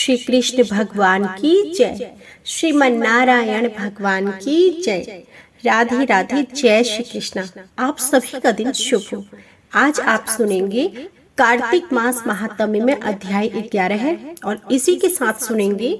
श्री कृष्ण भगवान की जय, श्रीमन नारायण भगवान की जय। राधे राधे, जय श्री कृष्णा। आप सभी का दिन शुभ हो। आज आप सुनेंगे कार्तिक मास महात्म्य में अध्याय 11 है और इसी के साथ सुनेंगे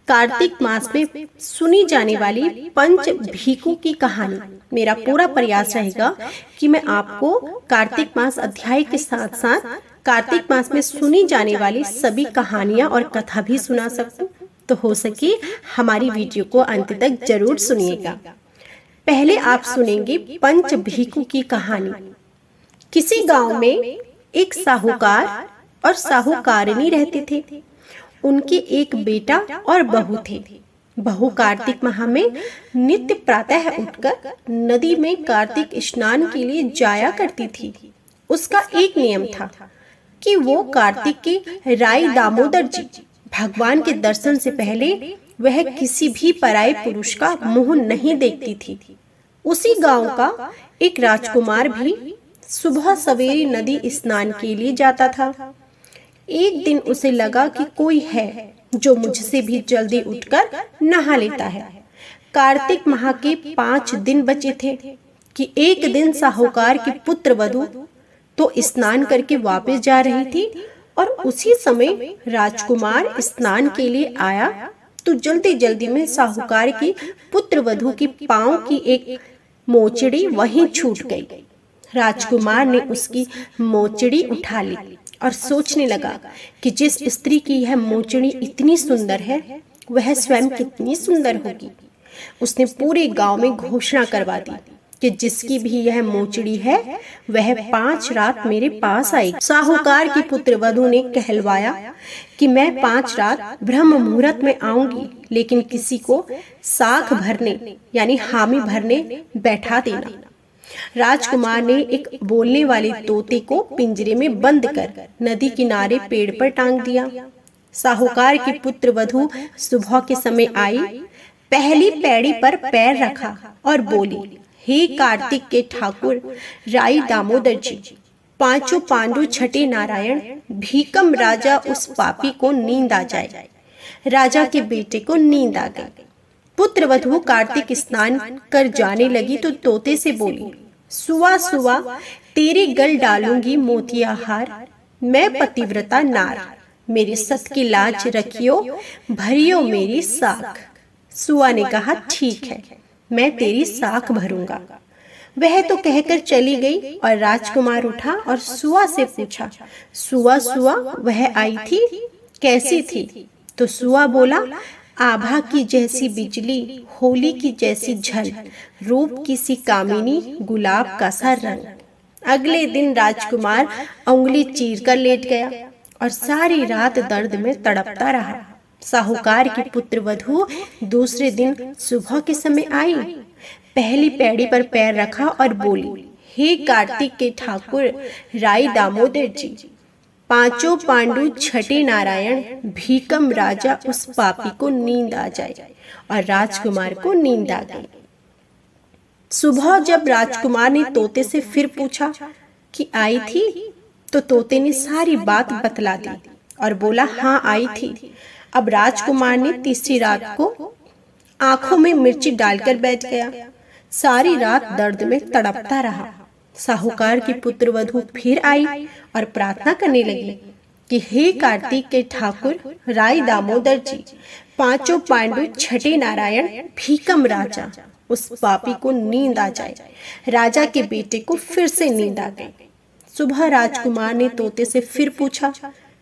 कार्तिक मास में सुनी जाने वाली पंच भीखू की कहानी। मेरा पूरा प्रयास रहेगा कि मैं आपको कार्तिक मास अध्याय के साथ साथ कार्तिक मास में सुनी जाने वाली सभी कहानियां और कथा भी सुना सकूं। तो हो सके हमारी वीडियो को अंत तक जरूर सुनिएगा। पहले आप सुनेंगे पंच भीखू की कहानी। किसी गांव में एक साहूकार और साहूकारिनी रहते थे। उनके एक बेटा और बहू थे। बहू कार्तिक माह में नित्य प्रातः उठकर नदी में कार्तिक स्नान के लिए जाया करती थी। उसका एक नियम था कि वो कार्तिक के राई दामोदर जी भगवान के दर्शन से पहले वह किसी भी पराये पुरुष का मुंह नहीं देखती थी। उसी गांव का एक राजकुमार भी सुबह सवेरे नदी स्नान के लिए जाता था। एक दिन उसे लगा कि कोई है जो मुझसे भी जल्दी उठकर नहा लेता है। कार्तिक माह के 5 दिन बचे थे कि एक दिन साहूकार की पुत्र वधू तो स्नान करके वापस जा रही थी और उसी समय राजकुमार स्नान के लिए आया तो जल्दी जल्दी में साहूकार की पुत्र वधू की पांव की एक मोचड़ी वहीं छूट गई। राजकुमार ने उसकी मोचड़ी उठा ली और सोचने लगा कि जिस स्त्री की यह मोचड़ी इतनी सुंदर है वह स्वयं कितनी सुंदर होगी। उसने पूरे गांव में घोषणा करवा दी कि जिसकी भी यह मोचड़ी है वह 5 रात मेरे पास आएगी। साहूकार की पुत्र वधू ने कहलवाया कि मैं 5 रात ब्रह्म मुहूर्त में आऊंगी, लेकिन किसी को साख भरने यानी हामी भरने बैठा देना। राजकुमार ने एक बोलने वाले तोते को पिंजरे में बंद कर नदी किनारे पेड़ पर टांग दिया। साहूकार की पुत्र वधू सुबह के समय आई, पहली पैड़ी पर पैर रखा और बोली, हे कार्तिक के ठाकुर राई दामोदर जी, 5 पांडु छठे नारायण, भीकम राजा उस पापी को नींद आ जाए। राजा के बेटे को नींद आ गई। पुत्र वधू कार्तिक स्नान कर जाने लगी तो तोते से बोली, सुआ सुआ तेरे गल डालूंगी मोतिया हार, मैं पतिव्रता नार, मेरे सत की लाज रखियो, भरियो मेरी साख। सुआ ने कहा, ठीक है, मैं तेरी साख भरूंगा। वह तो कहकर चली गई और राजकुमार उठा और सुआ से पूछा, सुआ सुआ वह आई थी, कैसी थी? तो सुआ बोला, आभा की जैसी बिजली, होली की जैसी झल, रूप की सी कामिनी, गुलाब का सा रंग। अगले दिन राजकुमार उंगली चीर कर लेट गया और सारी रात दर्द में तड़पता रहा। साहूकार की पुत्र वधू दूसरे दिन सुबह के समय आई, पहली पैड़ी पर पैर रखा और बोली, हे कार्तिक के ठाकुर राई दामोदर जी, 5 पांडु छठे नारायण, भीकम राजा उस पापी को नींद आ जाए। और राजकुमार को नींद आ गई। सुबह जब राजकुमार ने तोते से फिर पूछा कि आई थी, तो तोते ने सारी बात बतला दी और बोला, हाँ आई थी। अब राजकुमार ने तीसरी रात को आंखों में मिर्ची डालकर बैठ गया। सारी रात दर्द में तड़पता रहा। साहूकार की पुत्र वधू फिर आई और प्रार्थना करने लगी कि हे कार्तिक के ठाकुर राई दामोदर जी, 5 पांडु छठे नारायण, भीकम राजा उस पापी को नींद आ जाए। राजा के बेटे को फिर से नींद आ गई। सुबह राजकुमार ने तोते से फिर पूछा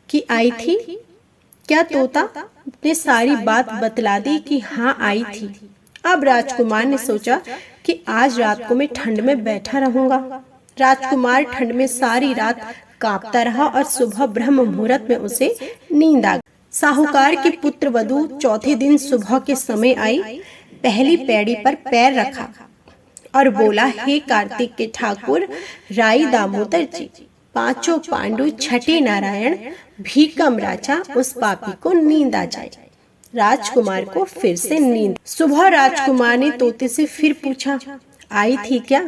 कि आई थी क्या? तोता ने सारी बात बतला दी कि हाँ आई थी। अब राजकुमार ने सोचा कि आज रात को मैं ठंड में बैठा रहूंगा। राजकुमार ठंड में सारी रात कांपता रहा और सुबह ब्रह्म मुहूर्त में उसे नींद आ गई। साहूकार की पुत्र वधू चौथे दिन सुबह के समय आई, पहली पैड़ी पर पैर रखा और बोला, हे कार्तिक के ठाकुर राई दामोदर जी, 5 पांडु छठे नारायण, भीकम राजा उस पापी को नींद आ जाए। राजकुमार को फिर से नींद। सुबह राजकुमार ने तोते से फिर पूछा, आई थी क्या?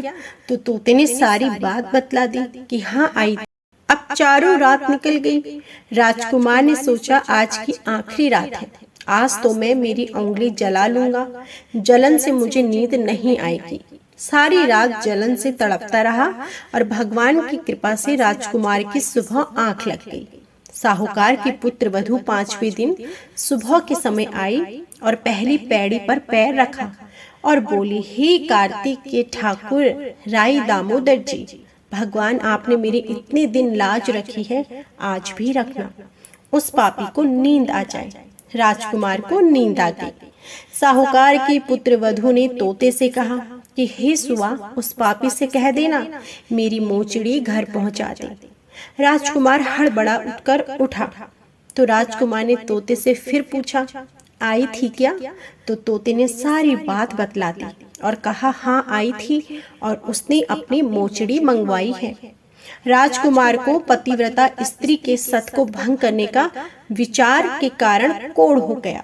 तो तोते ने सारी बात बतला दी कि हाँ आई थी। अब चारों रात निकल गई। राजकुमार ने सोचा आज की आखिरी रात है, आज तो मैं मेरी उंगली जला लूंगा, जलन से मुझे नींद नहीं आएगी। सारी रात जलन से तड़पता रहा और भगवान की कृपा से राजकुमार की सुबह आंख लग गई। साहूकार की पुत्र वधू 5वें दिन सुबह के समय आई और पहली पैड़ी पर पैर रखा और बोली, हे कार्तिक के ठाकुर राई दामोदर जी, भगवान आपने मेरी इतने दिन लाज रखी है, आज भी रखना, उस पापी को नींद आ जाए। राजकुमार को नींद आ गई। साहूकार की पुत्र वधू ने तोते से कहा कि हे सुआ, उस पापी से कह देना मेरी मोचड़ी घर पहुंचा दे। राजकुमार हड़बड़ा उठकर उठा तो राजकुमार ने तोते से फिर पूछा, आई थी क्या? तो तोते ने सारी बात बतला दी और कहा, हाँ आई थी और उसने अपनी मोचड़ी मंगवाई है। राजकुमार को पतिव्रता स्त्री के सत को भंग करने का विचार के कारण कोढ़ हो गया।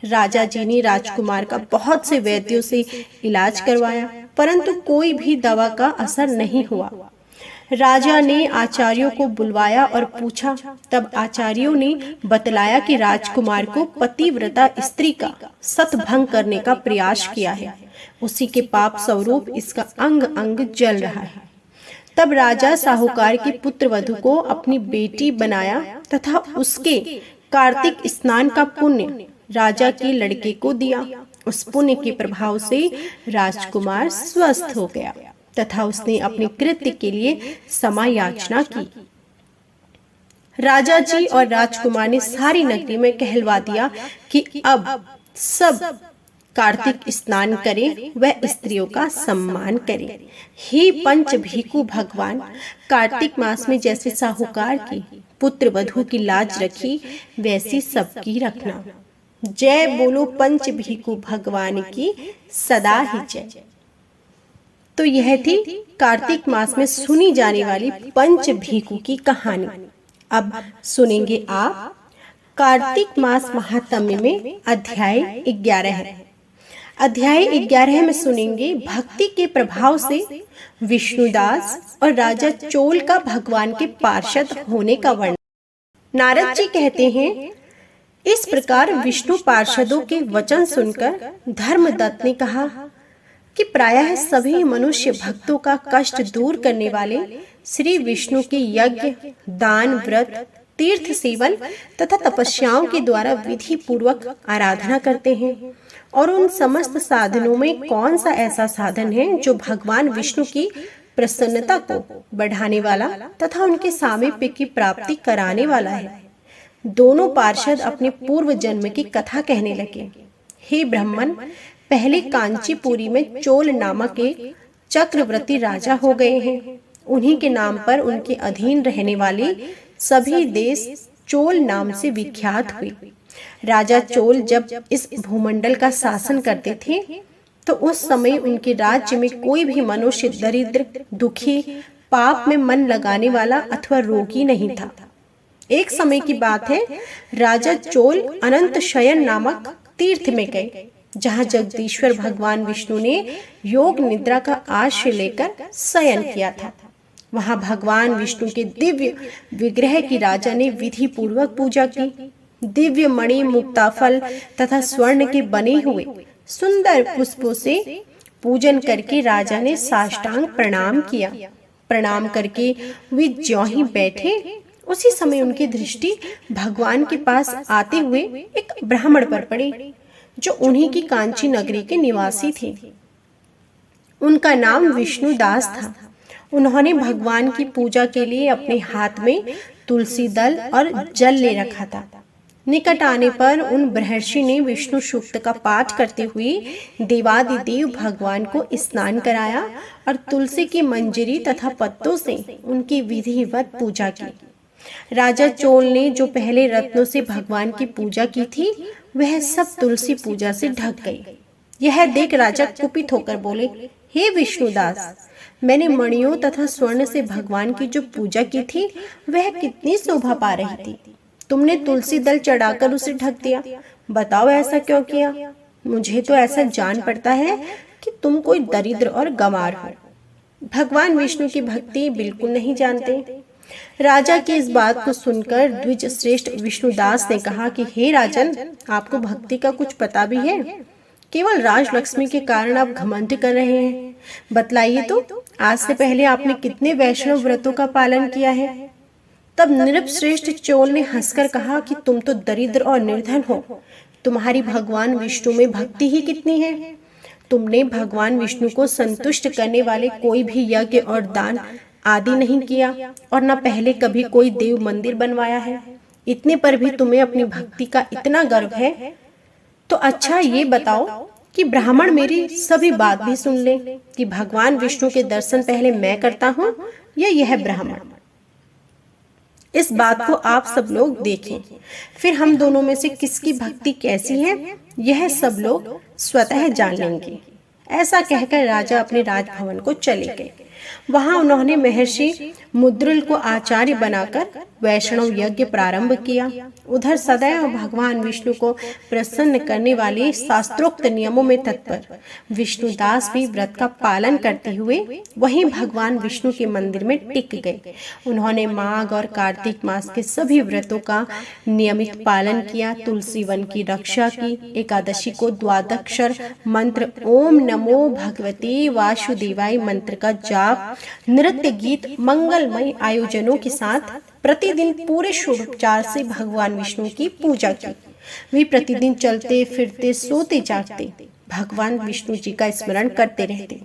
राजा जी ने राजकुमार का बहुत से वैद्यों से इलाज करवाया, परंतु कोई भी दवा का असर नहीं हुआ। राजा ने आचार्यों को बुलवाया और पूछा, तब आचार्यों ने बतलाया कि राजकुमार को पतिव्रता स्त्री का सत भंग करने का प्रयास किया है, उसी के पाप स्वरूप इसका अंग अंग जल रहा है। तब राजा साहूकार की पुत्र वधू को अपनी बेटी बनाया तथा उसके कार्तिक स्नान का पुण्य राजा के लड़के को दिया। उस पुण्य के प्रभाव से राजकुमार स्वस्थ हो गया तथा उसने अपने कृत्य के लिए क्षमा याचना की। राजा जी और राजकुमार ने सारी नगरी में कहलवा दिया कि अब सब कार्तिक स्नान करें, वह स्त्रियों का सम्मान करें। हे पंच भिखु भगवान, कार्तिक मास में जैसे साहूकार की पुत्र वधू की लाज रखी, वैसी सबकी रखना। जय बोलो पंच भिखु भगवान की सदा ही जय। तो यह थी कार्तिक मास में सुनी जाने वाली पंच भिखु की कहानी। अब सुनेंगे आप कार्तिक मास महात्म्य में अध्याय 11 है। अध्याय 11 में सुनेंगे भक्ति के प्रभाव से विष्णुदास और राजा चोल का भगवान के पार्षद होने का वर्णन। नारद जी कहते हैं, इस प्रकार विष्णु पार्षदों के वचन सुनकर धर्मदत्त ने कहा कि प्रायः सभी मनुष्य भक्तों का कष्ट दूर करने वाले श्री विष्णु के यज्ञ, दान, व्रत, तीर्थ सेवन तथा तपस्याओं के द्वारा विधि पूर्वक आराधना करते हैं। और उन समस्त साधनों में कौन सा ऐसा साधन है जो भगवान विष्णु की प्रसन्नता को बढ़ाने वाला तथा उनके सामीप्य की प्राप्ति कराने वाला है। दोनों पार्षद अपने पूर्व जन्म की कथा कहने लगे। हे ब्राह्मण, पहले कांचीपुरी में चोल नामक एक चक्रवर्ती राजा हो गए हैं। उन्हीं के नाम पर उनके अधीन रहने वाले सभी देश चोल नाम से विख्यात हुए। राजा चोल जब इस भूमंडल का शासन करते थे तो उस समय उनके राज्य में कोई भी मनुष्य दरिद्र, दुखी, पाप में मन लगाने वाला अथवा रोगी नहीं था। एक समय की बात है, राजा चोल अनंत शयन नामक तीर्थ में गए, जहाँ जगदीश्वर भगवान विष्णु ने योग निद्रा का आश्रय लेकर शयन किया था। वहाँ भगवान विष्णु के दिव्य विग्रह की राजा ने विधि पूर्वक पूजा की। दिव्य मणि, मुक्ताफल तथा स्वर्ण के बने हुए सुंदर पुष्पों से पूजन करके राजा ने साष्टांग प्रणाम किया। प्रणाम करके वे ज्यों ही बैठे, उसी समय उनकी दृष्टि भगवान के पास आते हुए एक ब्राह्मण पर पड़ी जो उन्हीं की कांची नगरी के निवासी थे। उनका नाम विष्णुदास था। उन्होंने भगवान की पूजा के लिए अपने हाथ में तुलसी दल और जल ले रखा था। निकट आने पर उन ब्रह्मर्षि ने विष्णु सूक्त का पाठ करते हुए देवादिदेव भगवान को स्नान कराया और तुलसी की मंजरी तथा पत्तों से उनकी विधिवत पूजा की। राजा चोल ने जो पहले रत्नों से भगवान की पूजा की थी, वह सब तुलसी पूजा से ढक गई। यह देख राजा कुपित होकर बोले, हे विष्णुदास, मैंने मणियों तथा स्वर्ण से भगवान की जो पूजा की थी वह कितनी शोभा पा रही थी। तुमने तुलसी दल चढ़ाकर उसे ढक दिया। बताओ ऐसा क्यों किया? मुझे तो ऐसा जान पड़ता है कि तुम कोई दरिद्र और गंवार हो, भगवान विष्णु की भक्ति बिल्कुल नहीं जानते। राजा की इस बात को सुनकर द्विज श्रेष्ठ विष्णुदास ने कहा कि हे राजन, आपको भक्ति का कुछ पता भी है? केवल राजलक्ष्मी के कारण आप घमंड कर रहे हैं। बतलाइए तो, आज से पहले आपने कितने वैष्णव व्रतों का पालन किया है? तब नृपश्रेष्ठ चोल ने हंसकर कहा कि तुम तो दरिद्र और निर्धन हो, तुम्हारी भगवान विष्णु में भक्ति ही कितनी है। तुमने भगवान विष्णु को संतुष्ट करने वाले कोई भी यज्ञ और दान आदि नहीं किया और न पहले कभी कोई देव मंदिर बनवाया है। इतने पर भी तुम्हें अपनी भक्ति का इतना गर्व है। तो अच्छा ये बताओ कि ब्राह्मण मेरी सभी बात भी सुन ले कि भगवान विष्णु के दर्शन पहले मैं करता हूँ या यह ब्राह्मण। इस बात को आप सब लोग देखें, फिर हम दोनों में से किसकी भक्ति कैसी है यह सब लोग स्वतः जान लेंगे। ऐसा कहकर राजा अपने राजभवन को चले गए। वहां उन्होंने महर्षि मुद्रिल को आचार्य बनाकर वैष्णव यज्ञ प्रारंभ किया। उधर सदैव भगवान विष्णु को प्रसन्न करने वाले शास्त्रोक्त नियमों में तत्पर विष्णुदास भी व्रत का पालन करते हुए वहीं भगवान विष्णु के मंदिर में टिक गए। उन्होंने माघ और कार्तिक मास के सभी व्रतों का नियमित पालन किया। तुलसी वन की रक्षा की। एकादशी को द्वादक्षर मंत्र ओम नमो भगवते वासुदेवाय मंत्र का जाप, नृत्य गीत, मंगलमय आयोजनों के साथ प्रतिदिन पूरे षोडोपचार से भगवान विष्णु की पूजा की। वे प्रतिदिन चलते फिरते सोते जागते भगवान विष्णु जी का स्मरण करते रहते।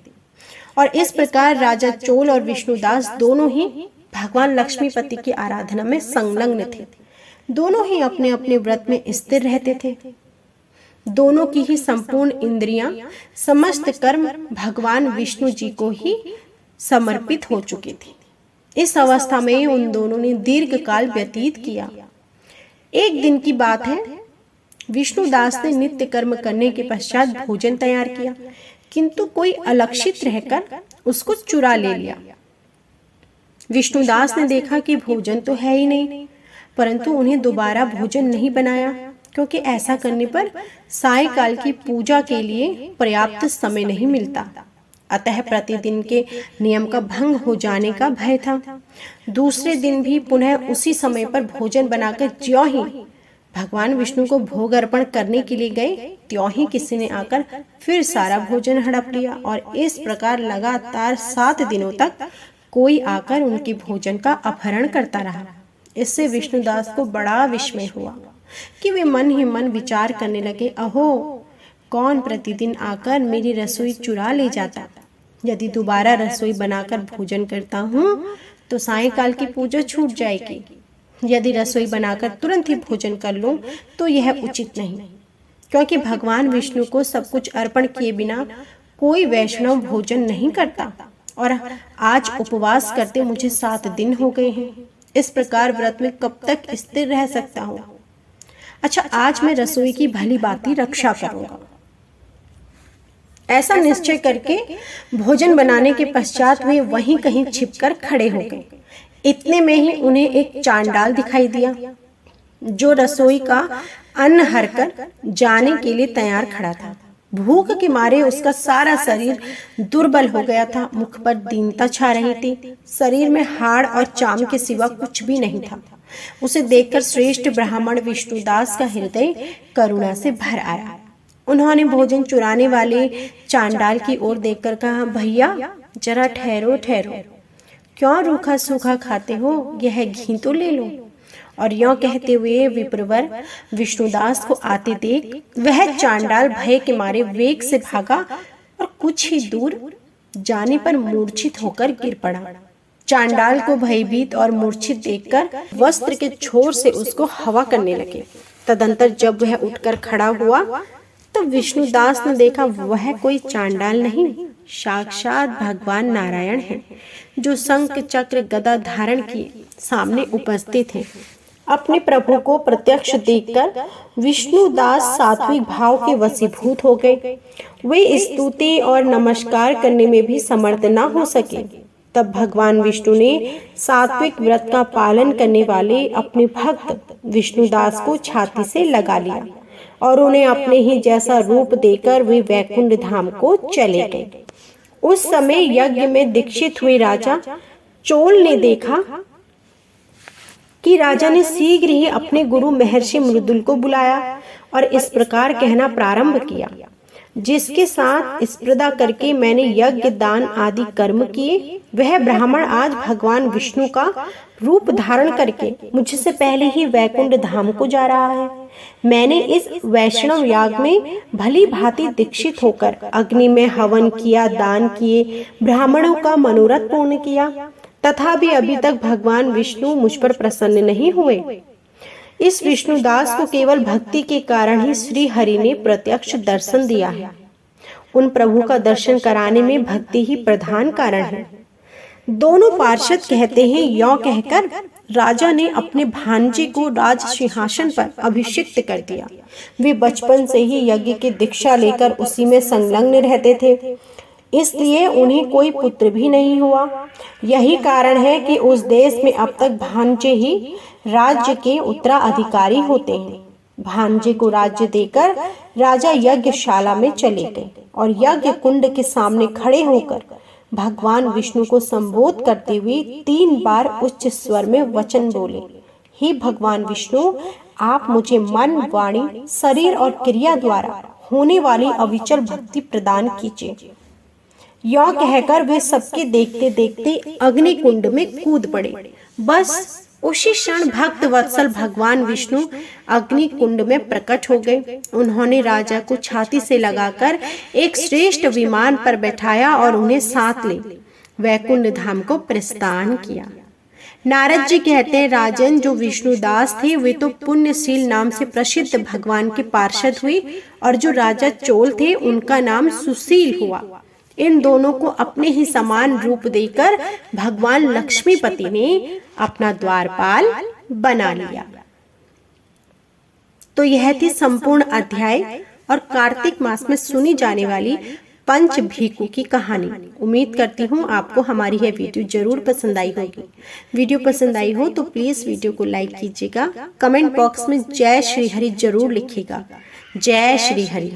और इस प्रकार राजा चोल और विष्णुदास दोनों ही भगवान लक्ष्मीपति की आराधना में संलग्न थे। दोनों ही अपने अपने व्रत में स्थिर रहते थे। दोनों की ही संपूर्ण इंद्रियां, समस्त कर्म भगवान विष्णु जी को ही समर्पित हो चुकी थी। इस अवस्था में उन दोनों ने दीर्घ काल व्यतीत किया। एक दिन की बात है, विष्णुदास ने नित्य कर्म करने के पश्चात भोजन तैयार किया, किंतु कोई अलक्षित रहकर उसको चुरा ले लिया। विष्णुदास ने देखा कि भोजन तो है ही नहीं, परंतु उन्हें दोबारा भोजन नहीं बनाया, क्योंकि ऐसा करने पर सायंकाल की पूजा के लिए पर्याप्त समय नहीं मिलता। अतः प्रतिदिन के नियम का भंग हो जाने का भय था। दूसरे दिन भी पुनः उसी समय पर भोजन बनाकर ज्यों ही भगवान विष्णु को भोग अर्पण करने के लिए गए, त्यों ही किसी ने आकर फिर सारा भोजन हड़प लिया। और इस प्रकार लगातार 7 दिनों तक कोई आकर उनके भोजन का अपहरण करता रहा। इससे विष्णुदास को बड़ा विस्मय हुआ कि वे मन ही मन विचार करने लगे, अहो, कौन प्रतिदिन आकर मेरी रसोई चुरा ले जाता। यदि दोबारा रसोई बनाकर भोजन करता हूँ तो सायंकाल की पूजा छूट जाएगी। यदि रसोई बनाकर तुरंत ही भोजन कर लूं तो यह उचित नहीं, क्योंकि भगवान विष्णु को सब कुछ अर्पण किए बिना कोई वैष्णव भोजन नहीं करता। और आज उपवास करते मुझे 7 दिन हो गए हैं। इस प्रकार व्रत में कब तक स्थिर रह सकता हूँ। अच्छा, आज मैं रसोई की भली भांति रक्षा करूंगा। ऐसा निश्चय करके भोजन बनाने के पश्चात वे वहीं कहीं छिपकर खड़े हो गए। इतने में ही उन्हें एक चांडाल दिखाई दिया, जो रसोई का अन्न हरकर जाने के लिए तैयार खड़ा था। भूख के मारे उसका सारा शरीर दुर्बल हो गया था। मुख पर दीनता छा रही थी। शरीर में हाड़ और चाम के सिवा कुछ भी नहीं था। उसे देखकर श्रेष्ठ ब्राह्मण विष्णुदास का हृदय करुणा से भर आया। उन्होंने भोजन चुराने वाले चांडाल की ओर देखकर कहा, भैया जरा ठहरो ठहरो, क्यों रूखा सूखा खाते हो, यह घी तो ले लो। और यों कहते हुए विप्रवर विष्णुदास को आते देख वह चांडाल भय के मारे वेग से भागा और कुछ ही दूर जाने पर मूर्छित होकर गिर पड़ा। चांडाल को भयभीत और मूर्छित देखकर वस्त्र के छोर से उसको हवा करने लगे। तदंतर जब वह उठकर खड़ा हुआ तो विष्णुदास ने देखा वह कोई चांडाल नहीं, साक्षात भगवान नारायण हैं, जो शंख चक्र गदा धारण किए सामने उपस्थित हैं। अपने प्रभु को प्रत्यक्ष देखकर विष्णुदास सात्विक भाव के वशीभूत हो गए। वे स्तुति और नमस्कार करने में भी समर्थ न हो सके। तब भगवान विष्णु ने सात्विक व्रत का पालन करने वाले अपने भक्त विष्णुदास को छाती से लगा लिया और उन्हें अपने ही जैसा रूप देकर वे वैकुंठ धाम को चले गए। उस समय यज्ञ में दीक्षित हुए राजा चोल ने देखा कि राजा ने शीघ्र ही अपने गुरु महर्षि मृदुल को बुलाया और इस प्रकार कहना प्रारंभ किया, जिसके साथ स्पर्धा करके मैंने यज्ञ दान आदि कर्म किए, वह ब्राह्मण आज भगवान विष्णु का रूप धारण करके मुझसे पहले ही वैकुंठ धाम को जा रहा है। मैंने इस वैष्णव याग में भली भांति दीक्षित होकर अग्नि में हवन किया, दान किए, ब्राह्मणों का मनोरथ पूर्ण किया, तथापि अभी तक भगवान विष्णु मुझ पर प्रसन्न नहीं हुए। इस विष्णुदास को केवल भक्ति के कारण ही श्री हरि ने प्रत्यक्ष दर्शन दिया है। उन प्रभु का दर्शन कराने में भक्ति ही प्रधान कारण है। दोनों पार्षद कहते हैं, यों कहकर राजा ने अपने भांजे को राज सिंहासन पर अभिषिक्त कर दिया। वे बचपन से ही यज्ञ की दीक्षा लेकर उसी में संलग्न रहते थे, इसलिए उन्हें कोई पुत्र भी नहीं हुआ। यही कारण है कि उस देश में अब तक भांजे ही राज्य के उत्तराधिकारी होते हैं। भांजे को राज्य देकर राजा यज्ञशाला में चले गए और यज्ञ कुंड के सामने खड़े होकर भगवान विष्णु को संबोध करते हुए 3 बार उच्च स्वर में वचन बोले, हे भगवान विष्णु, आप मुझे मन, वाणी, शरीर और क्रिया द्वारा होने वाली अविचल भक्ति प्रदान कीजिए। यह कहकर वे सबके देखते देखते अग्नि कुंड में कूद पड़े। बस उसी क्षण भक्त वत्सल भगवान विष्णु अग्नि कुंड में प्रकट हो गए। उन्होंने राजा को छाती से लगाकर एक श्रेष्ठ विमान पर बैठाया और उन्हें साथ ले वैकुंठ धाम को प्रस्थान किया। नारद जी कहते हैं, राजन, जो विष्णुदास थे वे तो पुण्यशील नाम से प्रसिद्ध भगवान के पार्षद हुए और जो राजा चोल थे उनका नाम सुशील हुआ। इन दोनों को अपने ही समान रूप देकर भगवान लक्ष्मीपति ने अपना द्वारपाल बना लिया। तो यह थी संपूर्ण अध्याय और कार्तिक मास में सुनी जाने वाली पंच भीखू की कहानी। उम्मीद करती हूँ आपको हमारी यह वीडियो जरूर पसंद आई होगी। वीडियो पसंद आई हो तो प्लीज वीडियो को लाइक कीजिएगा। कमेंट बॉक्स में जय श्री हरि जरूर लिखिएगा। जय श्री हरि।